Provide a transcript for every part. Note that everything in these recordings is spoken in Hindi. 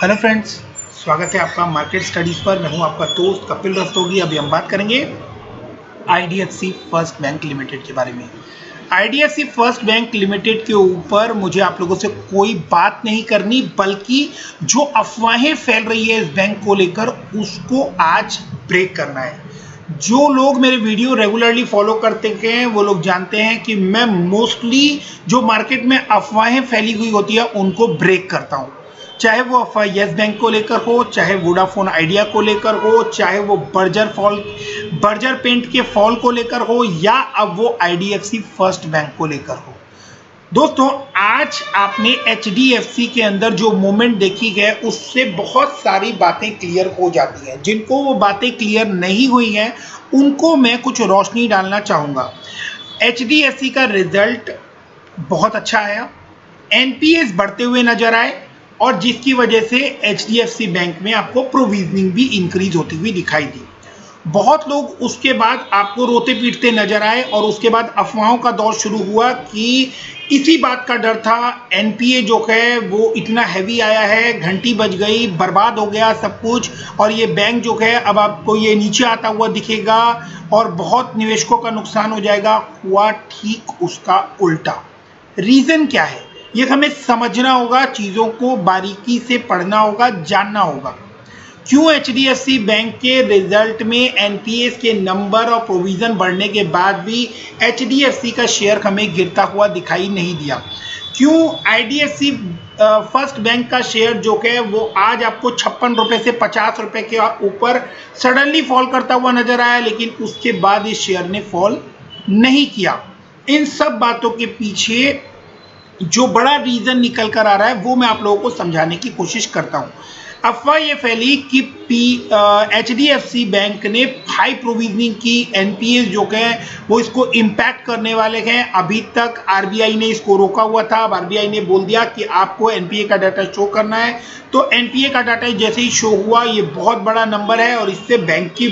हेलो फ्रेंड्स, स्वागत है आपका मार्केट स्टडीज़ पर। मैं हूं आपका दोस्त कपिल रस्तोगी। अभी हम बात करेंगे आईडीएफसी फर्स्ट बैंक लिमिटेड के बारे में। आईडीएफसी फर्स्ट बैंक लिमिटेड के ऊपर मुझे आप लोगों से कोई बात नहीं करनी, बल्कि जो अफवाहें फैल रही है इस बैंक को लेकर उसको आज ब्रेक करना है। जो लोग मेरे वीडियो रेगुलरली फॉलो करते हैं वो लोग जानते हैं कि मैं मोस्टली जो मार्केट में अफवाहें फैली हुई होती है उनको ब्रेक करता हूं। चाहे वो अफवाह येस बैंक को लेकर हो, चाहे वोडाफोन आइडिया को लेकर हो, चाहे वो बर्जर पेंट के फॉल को लेकर हो, या अब वो आईडीएफसी फर्स्ट बैंक को लेकर हो। दोस्तों, आज आपने एचडीएफसी के अंदर जो मूवमेंट देखी है उससे बहुत सारी बातें क्लियर हो जाती हैं। जिनको वो बातें क्लियर नहीं हुई हैं उनको मैं कुछ रोशनी डालना चाहूँगा। एचडीएफसी का रिजल्ट बहुत अच्छा आया, एनपीएस बढ़ते हुए नजर आए, और जिसकी वजह से एचडीएफसी बैंक में आपको प्रोविजनिंग भी इंक्रीज होती हुई दिखाई दी। बहुत लोग उसके बाद आपको रोते पीटते नजर आए और उसके बाद अफवाहों का दौर शुरू हुआ कि इसी बात का डर था, एनपीए जो है वो इतना हैवी आया है, घंटी बज गई, बर्बाद हो गया सब कुछ, और ये बैंक जो है अब आपको ये नीचे आता हुआ दिखेगा और बहुत निवेशकों का नुकसान हो जाएगा। हुआ ठीक उसका उल्टा। रीजन क्या है ये हमें समझना होगा, चीज़ों को बारीकी से पढ़ना होगा, जानना होगा। क्यों एचडीएफसी बैंक के रिजल्ट में एनपीएस के नंबर और प्रोविजन बढ़ने के बाद भी एचडीएफसी का शेयर हमें गिरता हुआ दिखाई नहीं दिया? क्यों आईडीएफसी फर्स्ट बैंक का शेयर जो है वो आज आपको 56 रुपए से 50 रुपए के ऊपर सडनली फॉल करता हुआ नजर आया, लेकिन उसके बाद इस शेयर ने फॉल नहीं किया? इन सब बातों के पीछे जो बड़ा रीजन निकल कर आ रहा है वो मैं आप लोगों को समझाने की कोशिश करता हूं। अफवाह ये फैली कि एचडीएफसी बैंक ने हाई प्रोविजनिंग की, एनपीएस जो है वो इसको इम्पैक्ट करने वाले हैं। अभी तक आरबीआई ने इसको रोका हुआ था। अब आरबीआई ने बोल दिया कि आपको एनपीए का डाटा शो करना है, तो एनपीए का डाटा जैसे ही शो हुआ, ये बहुत बड़ा नंबर है और इससे बैंक की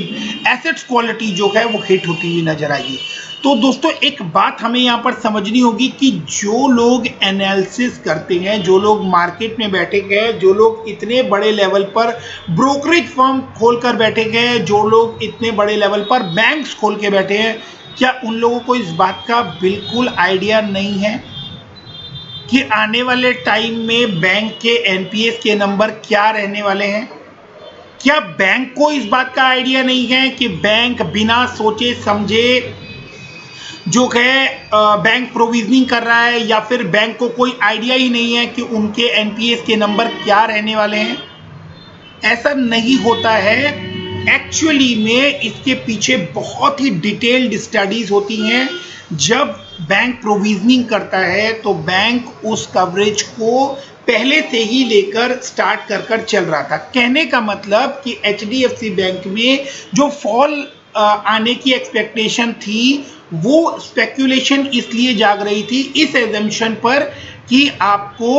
एसेट्स क्वालिटी जो है वो हिट होती हुई नजर आएगी। तो दोस्तों, एक बात हमें यहाँ पर समझनी होगी कि जो लोग एनालिसिस करते हैं, जो लोग मार्केट में बैठे हैं, जो लोग इतने बड़े लेवल पर ब्रोकरेज फर्म खोलकर बैठे हैं, जो लोग इतने बड़े लेवल पर बैंक्स खोल के बैठे हैं, क्या उन लोगों को इस बात का बिल्कुल आइडिया नहीं है कि आने वाले टाइम में बैंक के एनपीएस के नंबर क्या रहने वाले हैं? क्या बैंक को इस बात का आइडिया नहीं है कि बैंक बिना सोचे समझे जो है बैंक प्रोविजनिंग कर रहा है, या फिर बैंक को कोई आइडिया ही नहीं है कि उनके एनपीएस के नंबर क्या रहने वाले हैं? ऐसा नहीं होता है। एक्चुअली में इसके पीछे बहुत ही डिटेल्ड स्टडीज होती हैं। जब बैंक प्रोविजनिंग करता है तो बैंक उस कवरेज को पहले से ही लेकर स्टार्ट कर चल रहा था। कहने का मतलब कि एचडीएफसी बैंक में जो फॉल आने की एक्सपेक्टेशन थी, वो स्पेक्यूलेशन इसलिए जाग रही थी इस एजम्पशन पर कि आपको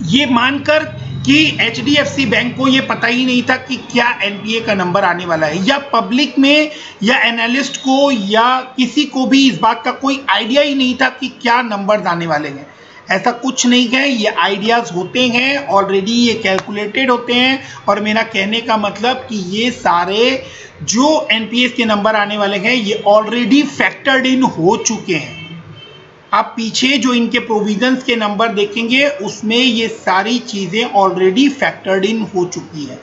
ये मानकर कि एचडीएफसी बैंक को ये पता ही नहीं था कि क्या एनपीए का नंबर आने वाला है, या पब्लिक में या एनालिस्ट को या किसी को भी इस बात का कोई आइडिया ही नहीं था कि क्या नंबर आने वाले हैं। ऐसा कुछ नहीं है, ये आइडियाज होते हैं ऑलरेडी, ये कैलकुलेटेड होते हैं। और मेरा कहने का मतलब कि ये सारे जो एनपीएस के नंबर आने वाले हैं ये ऑलरेडी फैक्टर्ड इन हो चुके हैं। आप पीछे जो इनके प्रोविजंस के नंबर देखेंगे उसमें ये सारी चीजें ऑलरेडी फैक्टर्ड इन हो चुकी है।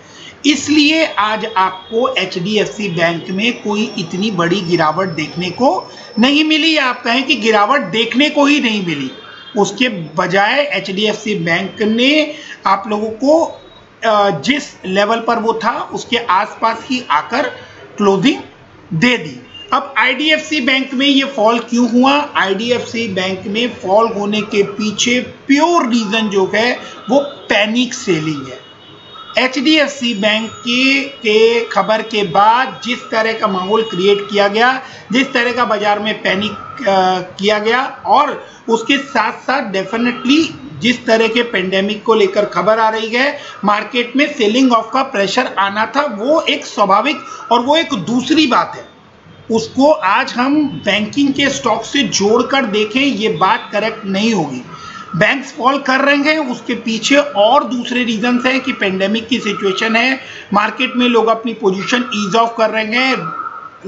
इसलिए आज आपको एचडीएफसी बैंक में कोई इतनी बड़ी गिरावट देखने को नहीं मिली, या आप कहें कि गिरावट देखने को ही नहीं मिली। उसके बजाय एचडीएफसी बैंक ने आप लोगों को जिस लेवल पर वो था उसके आसपास ही आकर क्लोजिंग दे दी। अब आईडीएफसी बैंक में ये फॉल क्यों हुआ? आईडीएफसी बैंक में फॉल होने के पीछे प्योर रीजन जो है वो पैनिक सेलिंग है। एचडीएफसी बैंक के खबर के बाद जिस तरह का माहौल क्रिएट किया गया, जिस तरह का बाजार में पैनिक किया गया, और उसके साथ साथ डेफिनेटली जिस तरह के पेंडेमिक को लेकर खबर आ रही है, मार्केट में सेलिंग ऑफ का प्रेशर आना था, वो एक स्वाभाविक और वो एक दूसरी बात है। उसको आज हम बैंकिंग के स्टॉक से जोड़कर देखें, ये बात करेक्ट नहीं होगी। बैंक्स फॉल कर रहे हैं, उसके पीछे और दूसरे रीजंस हैं कि पेंडेमिक की सिचुएशन है, मार्केट में लोग अपनी पोजीशन ईज ऑफ कर रहे हैं,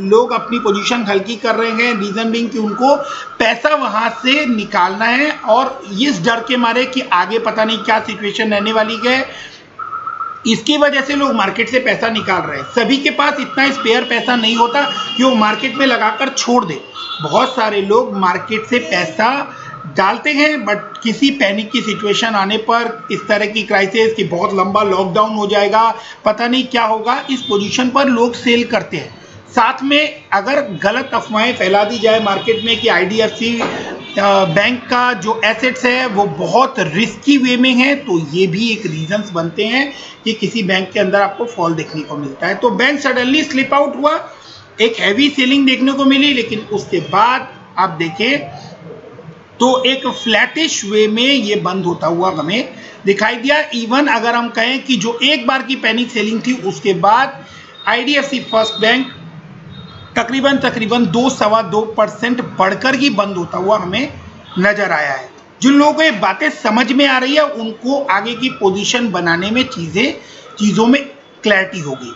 लोग अपनी पोजीशन हल्की कर रहे हैं, रीजन बीइंग कि उनको पैसा वहां से निकालना है और इस डर के मारे कि आगे पता नहीं क्या सिचुएशन रहने वाली है, इसकी वजह से लोग मार्केट से पैसा निकाल रहे हैं। सभी के पास इतना स्पेयर पैसा नहीं होता कि वो मार्केट में लगाकर छोड़ दे। बहुत सारे लोग मार्केट से पैसा डालते हैं, बट किसी पैनिक की सिचुएशन आने पर, इस तरह की क्राइसिस कि बहुत लंबा लॉकडाउन हो जाएगा, पता नहीं क्या होगा, इस पोजीशन पर लोग सेल करते हैं। साथ में अगर गलत अफवाहें फैला दी जाए मार्केट में कि आईडीएफसी बैंक का जो एसेट्स है वो बहुत रिस्की वे में है, तो ये भी एक रीजंस बनते हैं कि किसी बैंक के अंदर आपको फॉल देखने को मिलता है। तो बैंक सडनली स्लिप आउट हुआ, एक हैवी सेलिंग देखने को मिली, लेकिन उसके बाद आप देखें तो एक फ्लैटिश वे में ये बंद होता हुआ हमें दिखाई दिया। इवन अगर हम कहें कि जो एक बार की पैनिक सेलिंग थी, उसके बाद आईडीएफसी फर्स्ट बैंक तकरीबन 2-2.25% बढ़कर ही बंद होता हुआ हमें नजर आया है। जिन लोगों को ये बातें समझ में आ रही है, उनको आगे की पोजीशन बनाने में चीज़ों में क्लैरिटी होगी।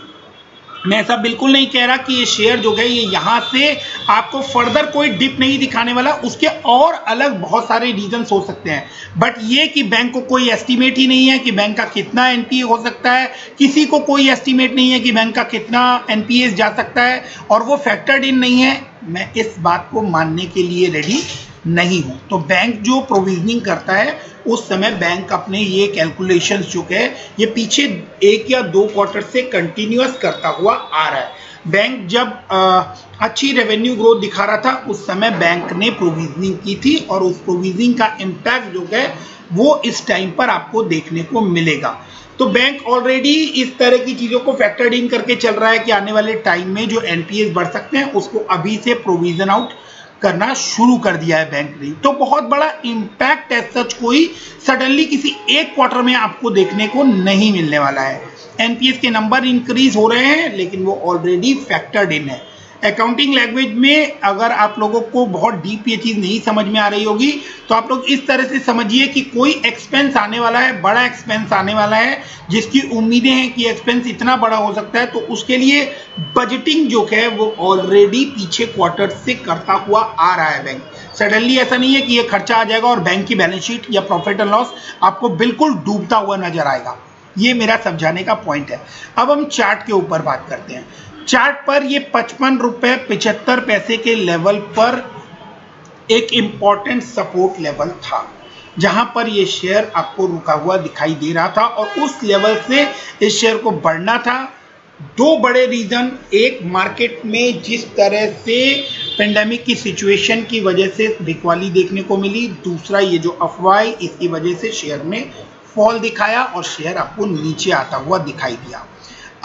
मैं ऐसा बिल्कुल नहीं कह रहा कि ये शेयर जो है ये यहाँ से आपको फर्दर कोई डिप नहीं दिखाने वाला, उसके और अलग बहुत सारे रीजंस हो सकते हैं, बट ये कि बैंक को कोई एस्टीमेट ही नहीं है कि बैंक का कितना एनपीए हो सकता है, किसी को कोई एस्टीमेट नहीं है कि बैंक का कितना एनपीए जा सकता है, और वो फैक्टर्ड इन नहीं है, मैं इस बात को मानने के लिए रेडी नहीं हूं। तो बैंक जो प्रोविजनिंग करता है उस समय बैंक अपने ये कैलकुलेशंस जो है ये पीछे 1 या 2 क्वार्टर से कंटिन्यूअस करता हुआ आ रहा है। बैंक जब अच्छी रेवेन्यू ग्रोथ दिखा रहा था, उस समय बैंक ने प्रोविजनिंग की थी, और उस प्रोविजनिंग का इम्पैक्ट जो है वो इस टाइम पर आपको देखने को मिलेगा। तो बैंक ऑलरेडी इस तरह की चीज़ों को फैक्टर्ड इन करके चल रहा है कि आने वाले टाइम में जो एनपीएस बढ़ सकते हैं उसको अभी से प्रोविजन आउट करना शुरू कर दिया है बैंक ने। तो बहुत बड़ा इम्पैक्ट एज सच कोई सडनली किसी एक क्वार्टर में आपको देखने को नहीं मिलने वाला है। एनपीएस के नंबर इंक्रीज हो रहे हैं, लेकिन वो ऑलरेडी फैक्टर्ड इन है। अकाउंटिंग लैंग्वेज में अगर आप लोगों को बहुत डीप ये चीज़ नहीं समझ में आ रही होगी, तो आप लोग इस तरह से समझिए कि कोई एक्सपेंस आने वाला है, बड़ा एक्सपेंस आने वाला है, जिसकी उम्मीदें हैं कि एक्सपेंस इतना बड़ा हो सकता है, तो उसके लिए बजटिंग जो है वो ऑलरेडी पीछे क्वार्टर से करता हुआ आ रहा है बैंक। सडनली ऐसा नहीं है कि ये खर्चा आ जाएगा और बैंक की बैलेंस शीट या प्रॉफिट एंड लॉस आपको बिल्कुल डूबता हुआ नजर आएगा। ये मेरा समझाने का पॉइंट है। अब हम चार्ट के ऊपर बात करते हैं। चार्ट पर ये 55 रुपये 75 पैसे के लेवल पर एक इंपॉर्टेंट सपोर्ट लेवल था, जहां पर ये शेयर आपको रुका हुआ दिखाई दे रहा था, और उस लेवल से इस शेयर को बढ़ना था। दो बड़े रीजन, एक मार्केट में जिस तरह से पेंडेमिक की सिचुएशन की वजह से बिकवाली देखने को मिली, दूसरा ये जो अफवाह, इसकी वजह से शेयर ने फॉल दिखाया और शेयर आपको नीचे आता हुआ दिखाई दिया।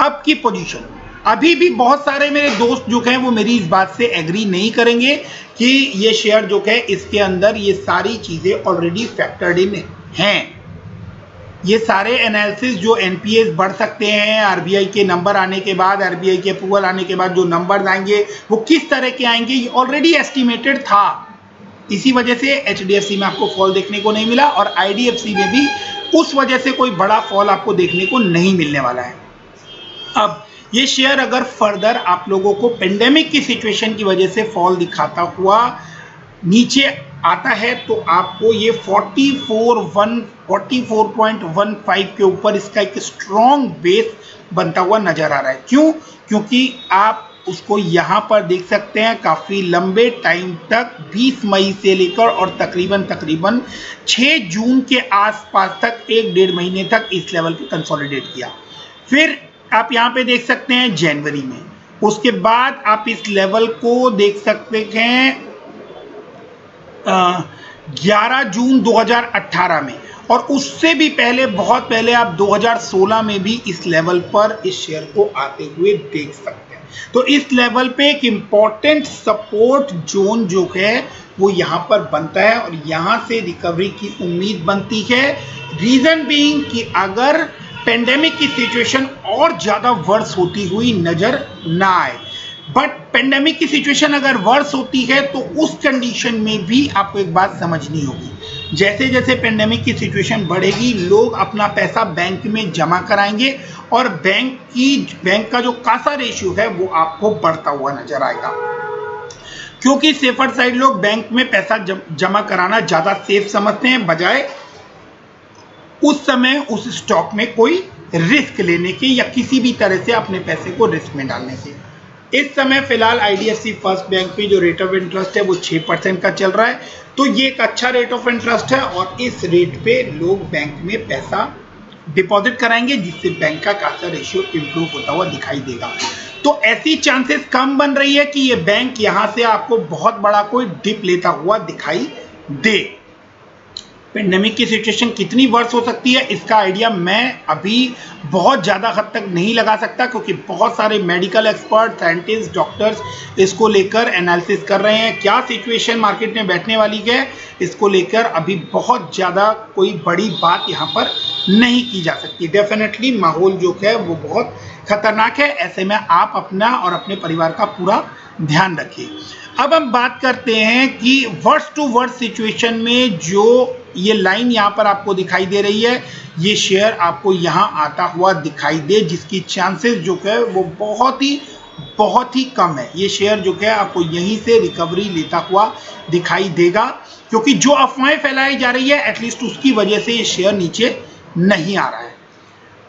अब की पोजीशन, अभी भी बहुत सारे मेरे दोस्त जो हैं वो मेरी इस बात से एग्री नहीं करेंगे कि ये शेयर जो है इसके अंदर ये सारी चीज़ें ऑलरेडी फैक्टर्ड इन हैं। ये सारे एनालिसिस जो एनपीएस बढ़ सकते हैं, आरबीआई के नंबर आने के बाद, आरबीआई के अप्रूवल आने के बाद जो नंबर आएंगे वो किस तरह के आएंगे, ये ऑलरेडी एस्टिमेटेड था। इसी वजह से एचडीएफसी में आपको फॉल देखने को नहीं मिला, और आईडीएफसी में भी उस वजह से कोई बड़ा फॉल आपको देखने को नहीं मिलने वाला है। अब ये शेयर अगर फर्दर आप लोगों को पेंडेमिक की सिचुएशन की वजह से फॉल दिखाता हुआ नीचे आता है, तो आपको ये 44.15 के ऊपर इसका एक स्ट्रॉन्ग बेस बनता हुआ नजर आ रहा है। क्यों? क्योंकि आप उसको यहाँ पर देख सकते हैं, काफ़ी लंबे टाइम तक 20 मई से लेकर और तकरीबन 6 जून के आसपास तक 1-1.5 महीने तक इस लेवल पे कंसोलिडेट किया। फिर आप यहाँ पे देख सकते हैं जनवरी में, उसके बाद आप इस लेवल को देख सकते हैं 11 जून 2018 में, और उससे भी पहले, बहुत पहले आप 2016 में भी इस लेवल पर इस शेयर को आते हुए देख सकते हैं। तो इस लेवल पे एक इम्पॉर्टेंट सपोर्ट जोन जो है वो यहाँ पर बनता है, और यहाँ से रिकवरी की उम्मीद बनती है। रीजन बीइंग कि अगर पेंडेमिक की सिचुएशन और ज़्यादा वर्स होती हुई नज़र ना आए, बट पेंडेमिक की सिचुएशन अगर वर्स होती है तो उस कंडीशन में भी आपको एक बात समझनी होगी, जैसे जैसे पेंडेमिक की सिचुएशन बढ़ेगी लोग अपना पैसा बैंक में जमा कराएंगे और बैंक का जो कासा रेशियो है वो आपको बढ़ता हुआ नजर आएगा, क्योंकि सेफर साइड लोग बैंक में पैसा जमा कराना ज्यादा सेफ समझते हैं बजाय उस समय उस स्टॉक में कोई रिस्क लेने के या किसी भी तरह से अपने पैसे को रिस्क में डालने के। इस समय फिलहाल आईडीएफसी फर्स्ट बैंक पे जो रेट ऑफ इंटरेस्ट है वो 6% का चल रहा है, तो ये एक अच्छा रेट ऑफ इंटरेस्ट है और इस रेट पे लोग बैंक में पैसा डिपॉजिट कराएंगे जिससे बैंक का कासा रेशियो इंप्रूव होता हुआ दिखाई देगा। तो ऐसी चांसेस कम बन रही है कि ये बैंक यहां से आपको बहुत बड़ा कोई डिप लेता हुआ दिखाई दे। पेंडेमिक की सिचुएशन कितनी वर्स हो सकती है इसका आइडिया मैं अभी बहुत ज़्यादा हद तक नहीं लगा सकता, क्योंकि बहुत सारे मेडिकल एक्सपर्ट, साइंटिस्ट, डॉक्टर्स इसको लेकर एनालिसिस कर रहे हैं। क्या सिचुएशन मार्केट में बैठने वाली है इसको लेकर अभी बहुत ज़्यादा कोई बड़ी बात यहाँ पर नहीं की जा सकती। डेफिनेटली माहौल जो है वो बहुत खतरनाक है, ऐसे में आप अपना और अपने परिवार का पूरा ध्यान रखिए। अब हम बात करते हैं कि वर्स्ट टू वर्स्ट सिचुएशन में जो ये लाइन यहाँ पर आपको दिखाई दे रही है, ये शेयर आपको यहाँ आता हुआ दिखाई दे, जिसकी चांसेस जो है वो बहुत ही कम है। ये शेयर जो है आपको यहीं से रिकवरी लेता हुआ दिखाई देगा, क्योंकि जो अफवाहें फैलाई जा रही है एटलीस्ट उसकी वजह से ये शेयर नीचे नहीं आ रहा है।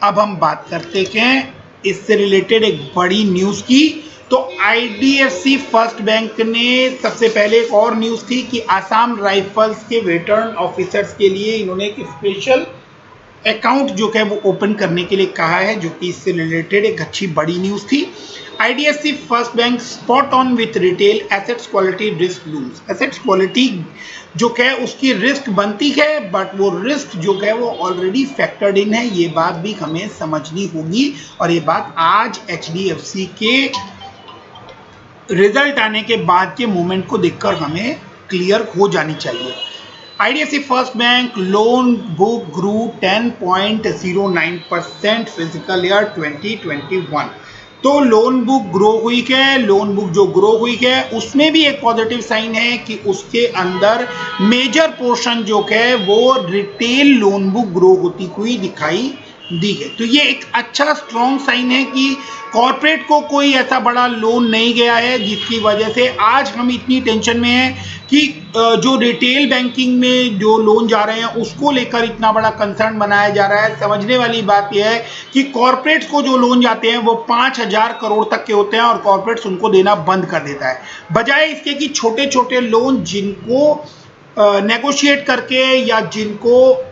अब हम बात करते हैं इससे रिलेटेड एक बड़ी न्यूज़ की। तो आईडीएफसी फर्स्ट बैंक ने सबसे पहले एक और न्यूज़ थी कि आसाम राइफल्स के वेटरन ऑफिसर्स के लिए इन्होंने एक स्पेशल अकाउंट जो है वो ओपन करने के लिए कहा है, जो कि इससे रिलेटेड एक अच्छी बड़ी न्यूज़ थी। IDFC first bank spot on with retail assets quality risk looms. Assets quality जो है उसकी रिस्क बनती है, बट वो रिस्क जो है वो ऑलरेडी फैक्टर्ड इन है, ये बात भी हमें समझनी होगी और ये बात आज एचडीएफसी के रिजल्ट आने के बाद के मूवमेंट को देखकर हमें क्लियर हो जानी चाहिए। IDFC first bank loan book grew 10.09% physical year 2021। तो लोन बुक ग्रो हुई है, लोन बुक जो ग्रो हुई है उसमें भी एक पॉजिटिव साइन है कि उसके अंदर मेजर पोर्शन जो है वो रिटेल लोन बुक ग्रो होती हुई दिखाई दी है। तो ये एक अच्छा स्ट्रॉन्ग साइन है कि कॉर्पोरेट को कोई ऐसा बड़ा लोन नहीं गया है जिसकी वजह से आज हम इतनी टेंशन में हैं कि जो रिटेल बैंकिंग में जो लोन जा रहे हैं उसको लेकर इतना बड़ा कंसर्न बनाया जा रहा है। समझने वाली बात यह है कि कॉर्पोरेट्स को जो लोन जाते हैं वो 5,000 करोड़ तक के होते हैं और कॉर्पोरेट्स उनको देना बंद कर देता है, बजाय इसके कि छोटे छोटे लोन जिनको नेगोशिएट करके या जिनको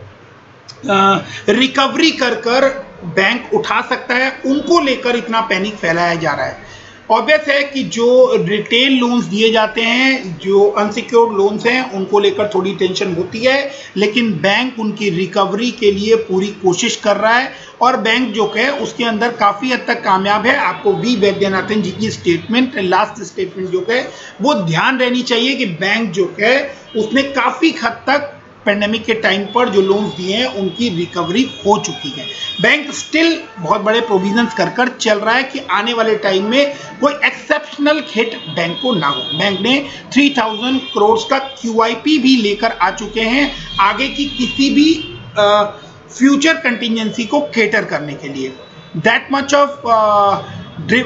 रिकवरी कर बैंक उठा सकता है उनको लेकर इतना पैनिक फैलाया जा रहा है। ऑब्वियस है कि जो रिटेल लोन्स दिए जाते हैं, जो अनसिक्योर्ड लोन्स हैं, उनको लेकर थोड़ी टेंशन होती है, लेकिन बैंक उनकी रिकवरी के लिए पूरी कोशिश कर रहा है और बैंक जो है उसके अंदर काफ़ी हद तक कामयाब है। आपको वी वैद्यनाथन जी की स्टेटमेंट, लास्ट स्टेटमेंट जो है वो ध्यान रहनी चाहिए कि बैंक जो है उसने काफ़ी हद तक पेंडेमिक के टाइम पर जो लोन्स दिए हैं उनकी रिकवरी हो चुकी है। बैंक स्टिल बहुत बड़े प्रोविजंस कर चल रहा है कि आने वाले टाइम में कोई एक्सेप्शनल हिट बैंक को ना हो। बैंक ने 3000 करोड़ का QIP भी लेकर आ चुके हैं आगे की किसी भी फ्यूचर कंटिजेंसी को कैटर करने के लिए। That much of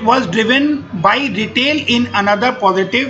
was driven by retail in another positive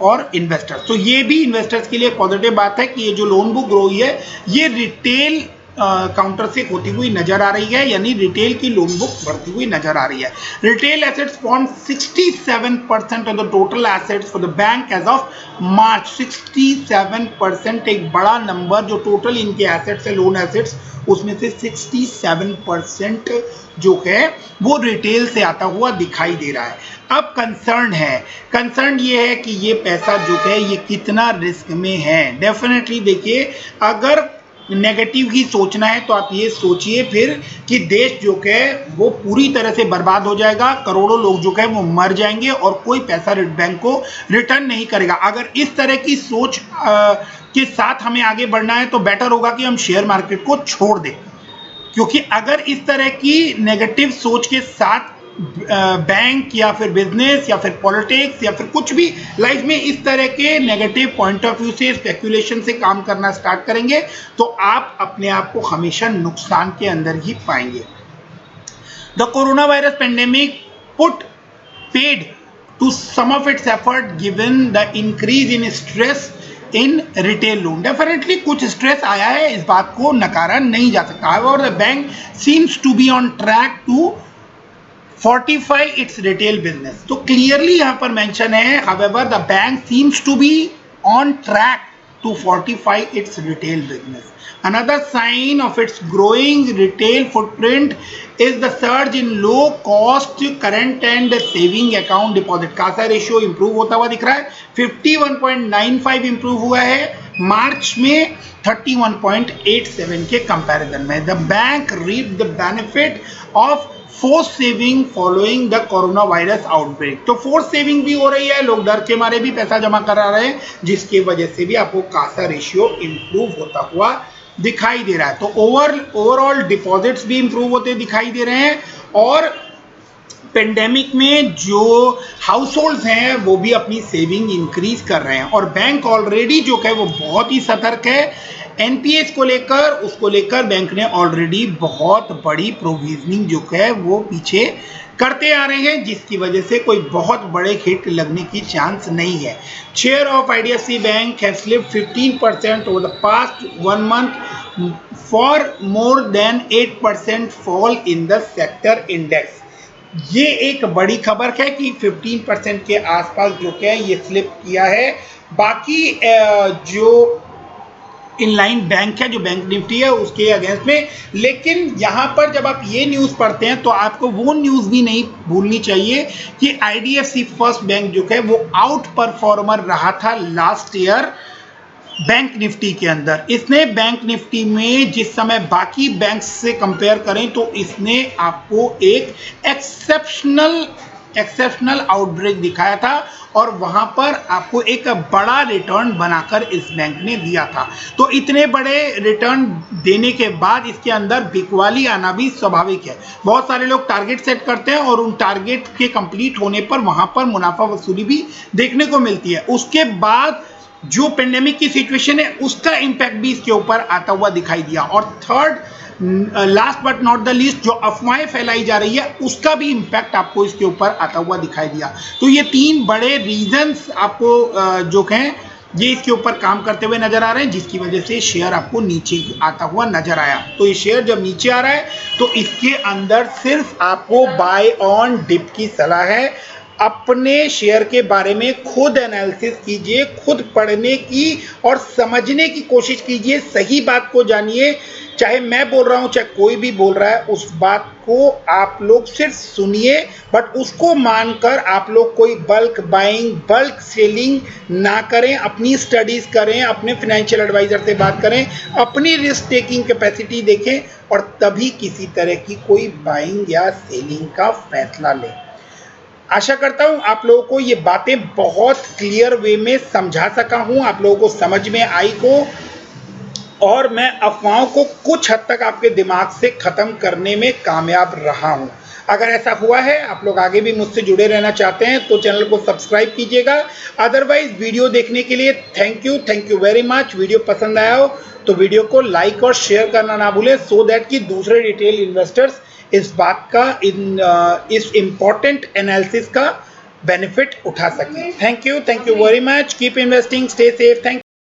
और इन्वेस्टर्स। तो ये भी इन्वेस्टर्स के लिए पॉजिटिव बात है कि ये जो लोन बुक ग्रो हुई है ये रिटेल काउंटर से होती हुई नजर आ रही है, यानी रिटेल की लोन बुक बढ़ती हुई नजर आ रही है। Retail assets form 67% of the total assets for the bank as of March. 67% एक बड़ा नंबर, जो टोटल इनके एसेट्स है लोन एसेट्स उसमें से 67% जो है वो रिटेल से आता हुआ दिखाई दे रहा है। अब कंसर्न ये है कि ये पैसा जो है ये कितना रिस्क में है। डेफिनेटली देखिए, अगर नेगेटिव ही सोचना है तो आप ये सोचिए फिर कि देश जो है वो पूरी तरह से बर्बाद हो जाएगा, करोड़ों लोग जो है वो मर जाएंगे और कोई पैसा बैंक को रिटर्न नहीं करेगा। अगर इस तरह की सोच के साथ हमें आगे बढ़ना है तो बेटर होगा कि हम शेयर मार्केट को छोड़ दें, क्योंकि अगर इस तरह की नेगेटिव सोच के साथ बैंक या फिर बिजनेस या फिर पॉलिटिक्स या फिर कुछ भी लाइफ में इस तरह के नेगेटिव पॉइंट ऑफ व्यू से, स्पेकुलेशन से काम करना स्टार्ट करेंगे तो आप अपने आप को हमेशा नुकसान के अंदर ही पाएंगे। The corona virus pandemic put paid to some of its effort given the increase in stress in retail loan। Definitely कुछ स्ट्रेस आया है, इस बात को नकारा नहीं जा सकता। और the bank seems to be on track to fortify its retail business। तो क्लियरली यहां पर मेंशन है, however the bank seems to be on track to fortify its retail business। Another sign of its growing retail footprint is the surge in low cost current and saving account deposit। Kasa ratio improve होता हुआ दिख रहा है, 51.95 इंप्रूव हुआ है मार्च में 31.87 के कंपैरिजन में। The bank reap the benefit of force saving following the corona virus outbreak. तो फोर्स सेविंग भी हो रही है, लोग डर के मारे भी पैसा जमा करा रहे हैं, जिसकी वजह से भी आपको कासा रेशियो इंप्रूव होता हुआ दिखाई दे रहा है। तो ओवरऑल डिपॉजिट्स भी इंप्रूव होते दिखाई दे रहे हैं और पेंडेमिक में जो हाउस होल्ड्स हैं वो भी अपनी सेविंग इंक्रीज कर रहे हैं। और बैंक ऑलरेडी जो है वो बहुत ही सतर्क है एनपीएस को लेकर, उसको लेकर बैंक ने ऑलरेडी बहुत बड़ी प्रोविजनिंग जो है वो पीछे करते आ रहे हैं, जिसकी वजह से कोई बहुत बड़े हिट लगने की चांस नहीं है। Share of IDFC bank has slipped 15% over the past 1 month for more than 8% fall in the sector index. ये एक बड़ी खबर है कि 15% के आसपास जो है ये स्लिप किया है। बाकी जो इनलाइन बैंक है, जो बैंक निफ्टी है, उसके अगेंस्ट में। लेकिन यहाँ पर जब आप ये न्यूज़ पढ़ते हैं तो आपको वो न्यूज़ भी नहीं भूलनी चाहिए कि आईडीएफसी फर्स्ट बैंक जो है वो आउट परफॉर्मर रहा था लास्ट ईयर बैंक निफ्टी के अंदर। इसने बैंक निफ्टी में जिस समय बाकी बैंक्स से कंपेयर करें तो इसने आपको एक एक्सेप्शनल आउटब्रेक दिखाया था और वहां पर आपको एक बड़ा रिटर्न बनाकर इस बैंक ने दिया था। तो इतने बड़े रिटर्न देने के बाद इसके अंदर बिकवाली आना भी स्वाभाविक है। बहुत सारे लोग टारगेट सेट करते हैं और उन टारगेट के कंप्लीट होने पर वहां पर मुनाफा वसूली भी देखने को मिलती है। उसके बाद जो पेंडेमिक की सिचुएशन है उसका इंपैक्ट भी इसके ऊपर आता हुआ दिखाई दिया। और third last but not the least, जो अफवाहें फैलाई जा रही है उसका भी इंपैक्ट आपको इसके ऊपर आता हुआ दिखाई दिया। तो ये 3 बड़े रीजंस आपको जो हैं ये इसके ऊपर काम करते हुए नजर आ रहे हैं, जिसकी वजह से शेयर आपको नीचे आता हुआ नजर आया। तो ये शेयर जब नीचे आ रहा है तो इसके अंदर सिर्फ आपको बाय ऑन डिप की सलाह है। अपने शेयर के बारे में खुद एनालिसिस कीजिए, खुद पढ़ने की और समझने की कोशिश कीजिए, सही बात को जानिए। चाहे मैं बोल रहा हूं, चाहे कोई भी बोल रहा है, उस बात को आप लोग सिर्फ सुनिए, बट उसको मानकर आप लोग कोई बल्क बाइंग, बल्क सेलिंग ना करें। अपनी स्टडीज करें, अपने फाइनेंशियल एडवाइजर से बात करें, अपनी रिस्क टेकिंग कैपेसिटी देखें और तभी किसी तरह की कोई बाइंग या सेलिंग का फैसला लें। आशा करता हूं आप लोगों को ये बातें बहुत क्लियर वे में समझा सका हूं, आप लोगों को समझ में आई को, और मैं अफवाहों को कुछ हद तक आपके दिमाग से खत्म करने में कामयाब रहा हूं। अगर ऐसा हुआ है, आप लोग आगे भी मुझसे जुड़े रहना चाहते हैं तो चैनल को सब्सक्राइब कीजिएगा। अदरवाइज वीडियो देखने के लिए thank you very much. Video पसंद आया हो तो वीडियो को लाइक और शेयर करना ना भूलें, सो दैट कि दूसरे रिटेल इन्वेस्टर्स इस बात का इस इम्पोर्टेंट एनालिसिस का बेनिफिट उठा सकें। Thank you very much. Keep investing, stay safe. Thank